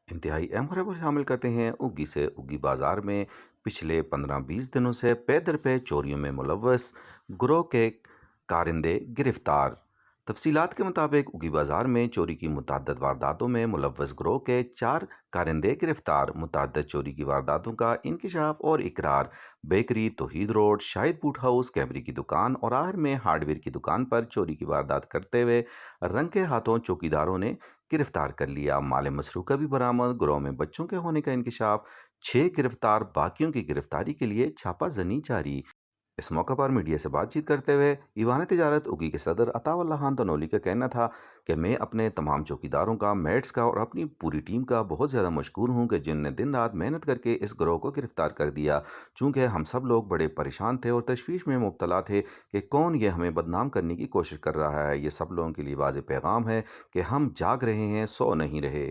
انتہائی اہم خبر شامل کرتے ہیں اگی سے اگی بازار میں پچھلے 15-20 دنوں سے پے در پے چوریوں میں ملوث گروہ کے کارندے گرفتار۔ تفصیلات کے مطابق اگی بازار میں چوری کی متعدد وارداتوں میں ملوث گروہ کے 4 کارندے گرفتار۔ متعدد چوری کی وارداتوں کا انکشاف اور اقرار بیکری، توحید روڈ، شاہد بوٹ ہاؤس، کیمری کی دکان اور آہر میں ہارڈ ویئر کی دکان پر چوری کی واردات کرتے ہوئے رنگے ہاتھوں چوکیداروں نے گرفتار کر لیا۔ مال مسروقہ بھی برآمد۔ گروہ میں بچوں کے ہونے کا انکشاف، 6 گرفتار، باقیوں کی گرفتاری کے لیے چھاپہ زنی جاری۔ اس موقع پر میڈیا سے بات چیت کرتے ہوئے ایوان تجارت اگی کے صدر عطا اللہ خان تنولی کا کہنا تھا کہ میں اپنے تمام چوکیداروں کا، میٹس کا اور اپنی پوری ٹیم کا بہت زیادہ مشکور ہوں کہ جن نے دن رات محنت کر کے اس گروہ کو گرفتار کر دیا، چونکہ ہم سب لوگ بڑے پریشان تھے اور تشویش میں مبتلا تھے کہ کون یہ ہمیں بدنام کرنے کی کوشش کر رہا ہے۔ یہ سب لوگوں کے لیے واضح پیغام ہے کہ ہم جاگ رہے ہیں، سو نہیں رہے۔